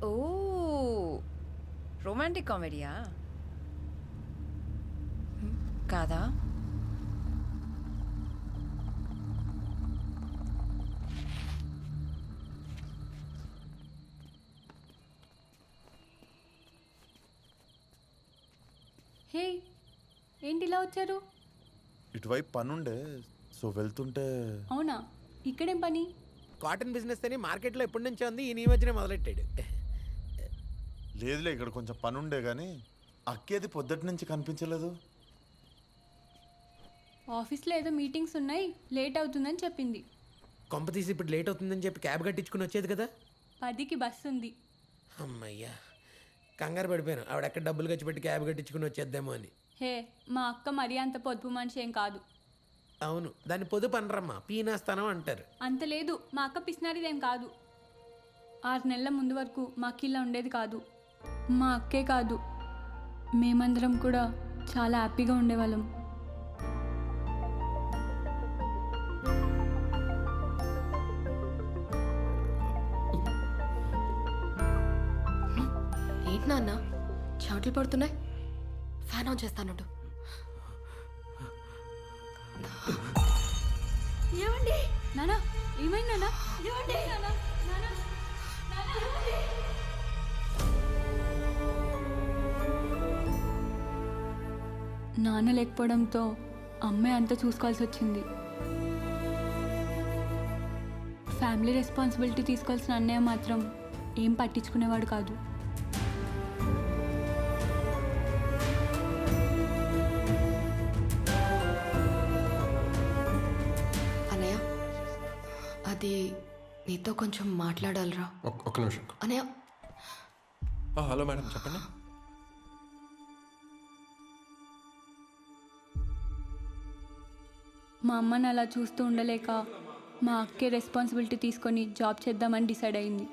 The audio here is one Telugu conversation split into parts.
ఓ రొమాంటిక్ కామెడీయా కాదా? హే ఏంటి ఇలా వచ్చారు? ఇటువైపు పనుండే సో వెళ్తుంటే. అవునా, ఇక్కడేం పని? కాటన్ బిజినెస్ అని మార్కెట్లో ఎప్పటి నుంచో ఉంది, ఈ మధ్యనే మొదలెట్టాడు. లేదులే, ఇక్కడ కొంచెం పనుండే కానీ అక్కేది పొద్దుటి నుంచి కనిపించలేదు. ఆఫీస్లో ఏదో మీటింగ్స్ ఉన్నాయి, లేట్ అవుతుందని చెప్పింది. కొంప తీసి ఇప్పుడు లేట్ అవుతుందని చెప్పి క్యాబ్ కట్టించుకుని వచ్చేది కదా. 10కి బస్సు ఉంది. అమ్మయ్యా, కంగారు పడిపోయాను. ఆవిడ ఎక్కడ డబ్బులు ఖర్చు పెట్టి క్యాబ్ కట్టించుకుని వచ్చేద్దామో అని. హే, మా అక్క మరీ అంత పొదుపు మనిషి ఏం కాదు. అవును, దాన్ని పొదుపు అనరమ్మా, పీనాస్తానం అంటారు. అంత లేదు, మా అక్క పిసినారిదేం కాదు. 6 నెలల ముందు వరకు మాకు ఇలా ఉండేది కాదు. మా అక్కే కాదు, మేమందరం కూడా చాలా హ్యాపీగా ఉండేవాళ్ళం. ఏంటి నాన్న చెమటలు పడుతున్నాయి? ఫ్యాన్ ఆన్ చేస్తానుండు. ఏమండి? నానా ఏమైంది నానా? నానా, నానా, నాన్న లేకపోవడంతో అమ్మే అంతా చూసుకోవాల్సి వచ్చింది. ఫ్యామిలీ రెస్పాన్సిబిలిటీ తీసుకోవాల్సిన అన్నయ్య మాత్రం ఏం పట్టించుకునేవాడు కాదు. అన్నయ్య, అది నీతో కొంచెం మాట్లాడాలిరా. ఒక్క నిమిషం. అన్నయ్య. హలో మేడం, చెప్పండి. మా అమ్మని అలా చూస్తూ ఉండలేక మా అక్కే రెస్పాన్సిబిలిటీ తీసుకొని జాబ్ చేద్దామని డిసైడ్ అయింది.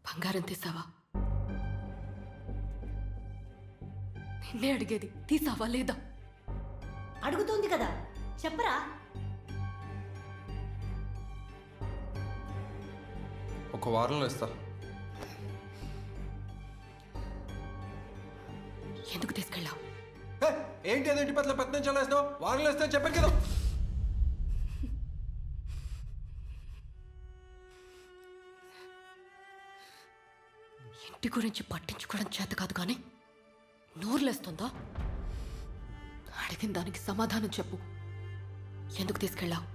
బంగారం తీసావా? నిన్నే అడిగేది, తీసావా లేదా? అడుగుతుంది కదా, చెప్పరా? ఒక వారంలో ఇస్తా. ఎందుకు తీసుకెళ్ళావు? ఏంటి అదేంటి పట్ల పెద్ద నుంచి వేస్తావు? వారంలో ఇస్తా చెప్పాను కదా. ఇంటి గురించి పట్టించుకోవడం చేత కాదు కానీ నోరులేస్తుందా? అడిగిన దానికి సమాధానం చెప్పు. ఎందుకు తీసుకెళ్ళావు?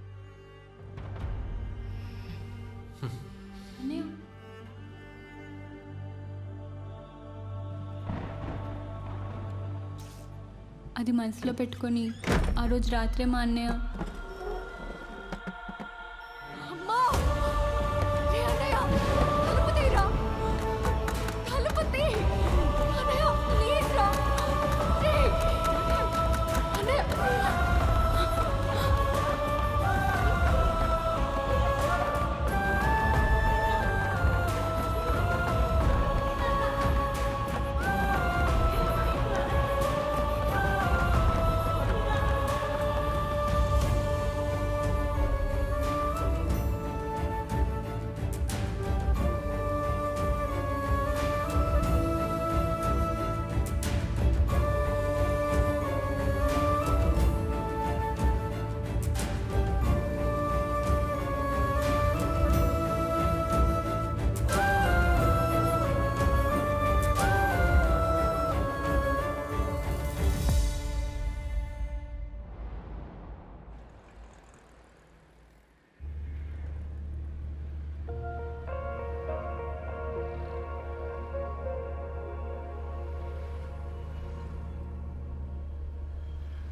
అది మనసులో పెట్టుకొని ఆ రోజు రాత్రే మా అన్నయ్య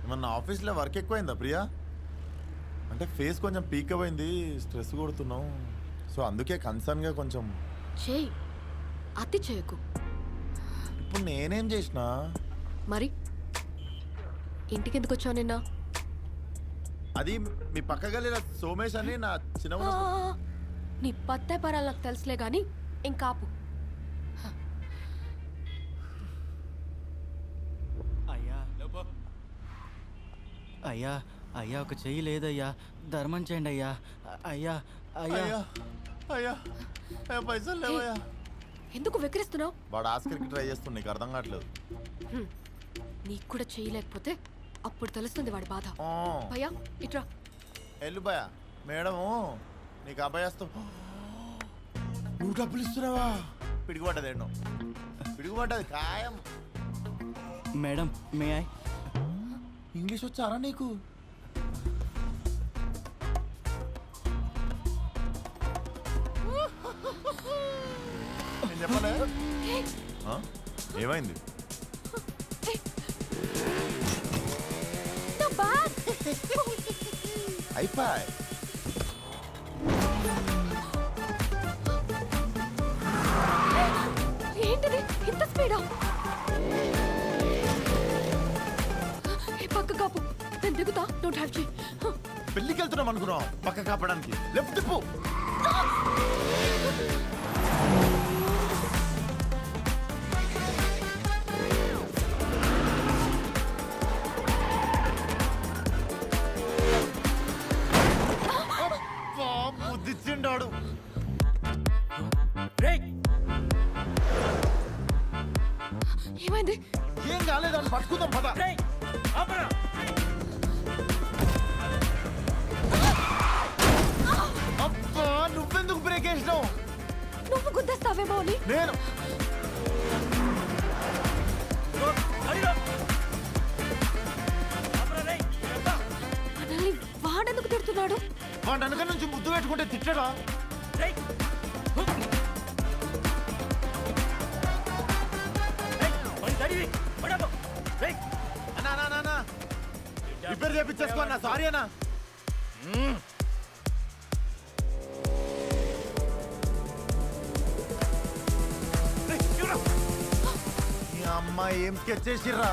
మన ఆఫీస్లో వర్క్ ఎక్కువైందా ప్రియా? అంటే ఫేస్ కొంచెం పీక్ అయింది, స్ట్రెస్ కొడుతున్నాం. సో అందుకే కన్సర్న్గా కొంచెం. చేయి, అతి చేయకు. ఇప్పుడు నేనేం చేసినా? మరి ఇంటికి ఎందుకు వచ్చావు నిన్న? అది మీ పక్క గల్లీలో సోమేష్ అని నా చిన్న నీ పత్తే పరాలు నాకు తెలుసులే గాని ఇంకాపు. అయ్యా అయ్యా అయ్యా ఒక చెయ్యి లేదయ్యా, ధర్మం చేయండి అయ్యా. అయ్యా అయ్యా అయ్యా అయ్యా అయ్యా పైసలు లేవయ్యా. ఎందుకు వెక్కిరిస్తున్నావు? వాడు ఆస్కర్కి ట్రై చేస్తుంది, నీకు అర్థం కావట్లేదు. నీకు కూడా చేయలేకపోతే అప్పుడు తెలుస్తుంది వాడి బాధ. ఆ, భయ్యా ఇట్రా. ఎల్లు భయ మేడము నీకు అభయస్తం. నువ్వు డబ్బులు ఇస్తున్నావా? పిడుగుపడ్డది ఎన్నో, పిడుగుపడ్డది ఖాయం. Madam may I? ఇంగ్లీష్ వచ్చారా నీకు? నేను చెప్పలే? ఆ? ఏమైంది? నా బ్యాగ్. అయిపోయి ఏంటిది ఇంత స్పీడా? పక్క కాపు, నేను దిగుతా. నువ్వు డ్రైవ్ చేయి. పెళ్ళికి వెళ్తున్నాం అనుకున్నాం, పక్క కాపడానికి. లెఫ్ట్ తిప్పు. బుద్ధిచ్చిండాడు. ఏమైంది? ఏం కాలేదని పట్టుకుందాం పద. అబ్బా నువ్వెందుకు బ్రేక్ వేసినావు? నువ్వు గుద్దేస్తావేమో అని. నేను మనల్ని వాడెందుకు తిడుతున్నాడు? వాడు వెనక నుంచి ముద్దు పెట్టుకుంటే తిట్టడా? అన్నా రిపేర్ చేయించేసుకో అన్న. సారీ అన్నా. మీ అమ్మ ఏం స్కెచ్ చేసిర్రా?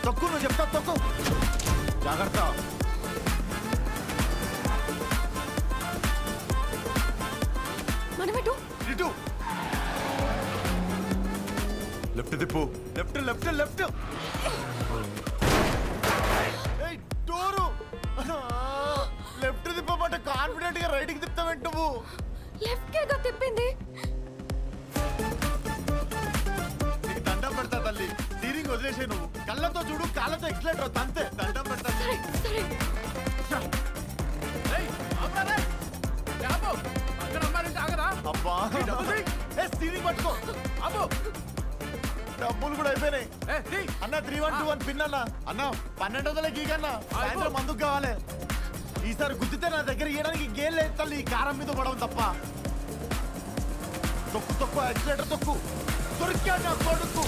తొక్కు, నువ్వు చెప్తా తొక్కు. జాగ్రత్త. మనమేటు ఇటు లెఫ్ట్ తిప్పు. Left left left. Door left తిప్పమంటే కాన్ఫిడెంట్ గా రైట్ కి తిప్పుతావేంటి నువ్వు? లెఫ్ట్ కేగా తిప్పింది. నీకు దండం పెడతా తల్లి, స్టీరింగ్ వదిలేసే. నువ్వు కళ్ళతో చూడు, కాళ్ళతో ఎక్సలేటర్ తంతే. దండం పెడతా. సరే సరే. అబ్బా స్టీరింగ్ పట్టుకో. డబ్బులు కూడా అయిపోయినాయి అన్న. 3121 పిన్ అన్న. అన్న 1200 గీకన్నా. సాయంత్రం మందుకు కావాలి. ఈసారి గుద్దితే నా దగ్గర ఇవ్వడానికి గేల్ లేదు తల్లి, ఈ కారం మీద పడవం తప్ప. తొక్కు తొక్కు, యాక్సిలేటర్ తొక్కు. దొరికా నా కొడుకు.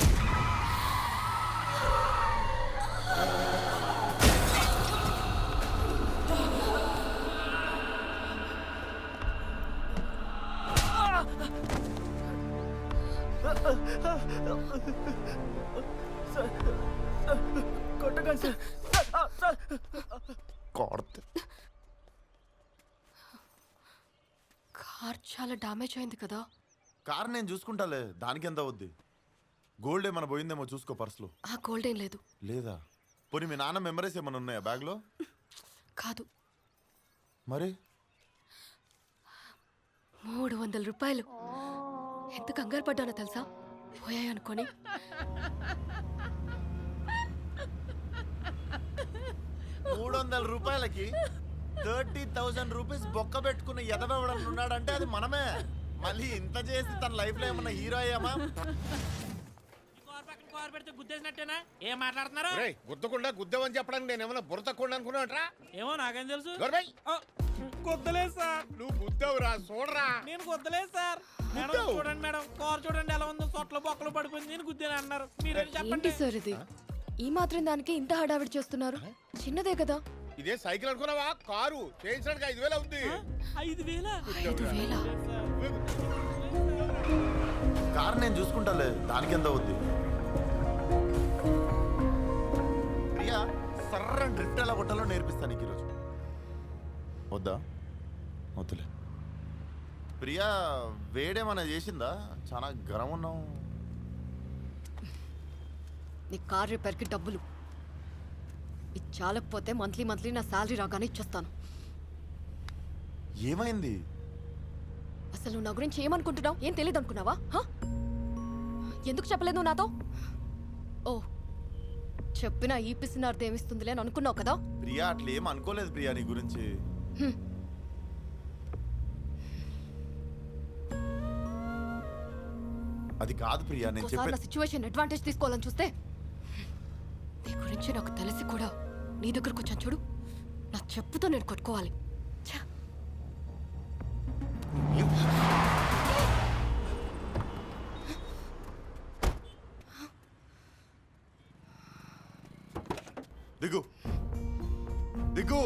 కొట్టకండి సార్. కొడితే కార్ చాలా డ్యామేజ్ అయింది కదా. కార్ నేను చూసుకుంటాలే, దానికి ఎంత అవుద్ది? గోల్డ్ ఏమైనా పోయిందేమో చూసుకో పర్సులో. ఆ గోల్డ్ ఏం లేదు. లేదా? పోనీ మీ నాన్న మెమరీస్ ఏమైనా ఉన్నాయా బ్యాగ్లో? కాదు. మరి 300 రూపాయలు. ఎంత కంగారు పడ్డానో తెలుసా, పోయాయి అనుకోని. రూపాయలకి 30,000 రూపీస్ బొక్క పెట్టుకున్న ఎదవడం ఉన్నాడంటే అది మనమే. మళ్ళీ ఇంత చేసి తన లైఫ్ లో ఏమన్నా హీరో అయ్యామా? గుద్దేసినట్టేనా? ఏం మాట్లాడుతున్నారు? గుద్దకుండా గుద్దేవని చెప్పడానికి నేను ఏమన్నా బుర్ర తక్కువ అనుకున్నాట్రా? ఏమో నాకేం తెలుసు. గుద్దలేదు సార్. నువ్వు గుద్దావురా, చూడరా. నేను గుద్దలేదు సార్. మేడం చూడండి మేడం, కార్ చూడండి ఎలా ఉందో, సొట్లు బొక్కలు పడిపోయింది. నేను గుద్దాను అన్నారు. మీరేం చెప్పండి ఏంటి సార్ ఇది? ఈ మాత్రం దానికి ఇంత హడావిడి చేస్తున్నారు? చిన్నదే కదా. ఇదే సైకిల్ అనుకున్నావా? కారు చేయించడానికి 5,000 అవుద్ది. 5,000? 5,000? కారు నేను చూసుకుంటాలే, దానికి ఎంత అవుద్ది? ప్రియా సర్ర డ్రిఫ్ట్ ఎలా కొట్టాలో నేర్పిస్తాను నీకు ఈరోజు. వద్దా? వద్దులే. ప్రియా వేడేమన్నా చేసిందా? చాలా గరం ఉన్నావు. నీ కార్ రిపేర్కి డబ్బులు ఇది చాలకపోతే మంత్లీ నా శాలరీ రాగానే ఇచ్చేస్తాను. ఏమైంది? అసలు నువ్వు నా గురించి ఏమనుకుంటున్నావు? ఏం తెలియదు అనుకున్నావా? ఎందుకు చెప్పలేదు నువ్వు నాతో? ఓ చెప్పినా ఈ పిసినార్థం ఏమిస్తుందిలే అని అనుకున్నావు కదా. ప్రియా అట్లా ఏం అనుకోలేదు ప్రియా నీ గురించి. అది కాదు ప్రియా, నేను ఒకసారి నా సిచ్యువేషన్ అడ్వాంటేజ్ తీసుకోవాలని చూస్తే నీ గురించి నాకు తెలిసి కూడా నీ దగ్గరకు వచ్చాను చూడు, నా చెప్పుతో నేను కొట్టుకోవాలి. ఛ! దిగు దిగు.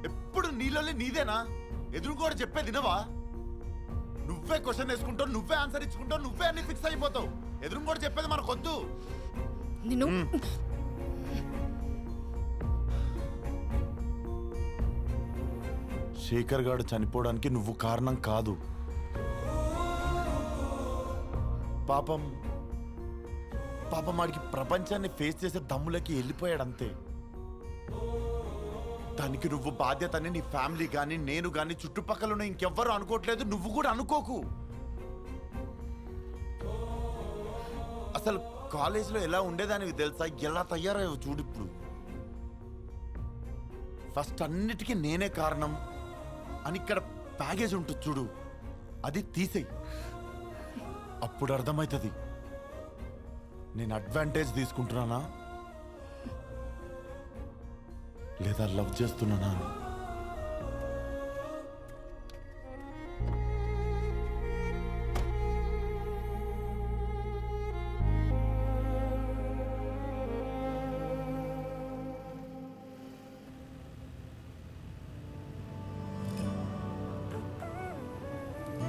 ఎప్పుడు నీళ్ళని నీదేనా? ఎదురు కూడా చెప్పేది వినవా? నువ్వే క్వశ్చన్ వేసుకుంటావు, నువ్వే ఆన్సర్ ఇచ్చుకుంటావు, నువ్వే అన్ని ఫిక్స్ అయిపోతావు. ఎదురు కూడా చెప్పేది మనకొద్దు. నిన్ను శేఖర్ గారు చనిపోవడానికి నువ్వు కారణం కాదు. పాపం వాడికి ప్రపంచాన్ని ఫేస్ చేసే దమ్ములకి వెళ్ళిపోయాడు అంతే. దానికి నువ్వు బాధ్యతని నీ ఫ్యామిలీ కానీ నేను కానీ చుట్టుపక్కల ఉన్న ఇంకెవ్వరు అనుకోవట్లేదు, నువ్వు కూడా అనుకోకు. అసలు కాలేజీలో ఎలా ఉండేదానికి తెలుసా? ఎలా తయారయ్యావు చూడు ఇప్పుడు. ఫస్ట్ అన్నిటికీ నేనే కారణం అని ఇక్కడ ప్యాకేజ్ ఉంటుంది చూడు, అది తీసేయి. అప్పుడు అర్థమవుతుంది నేను అడ్వాంటేజ్ తీసుకుంటున్నానా లేదా లవ్ చేస్తున్నానా.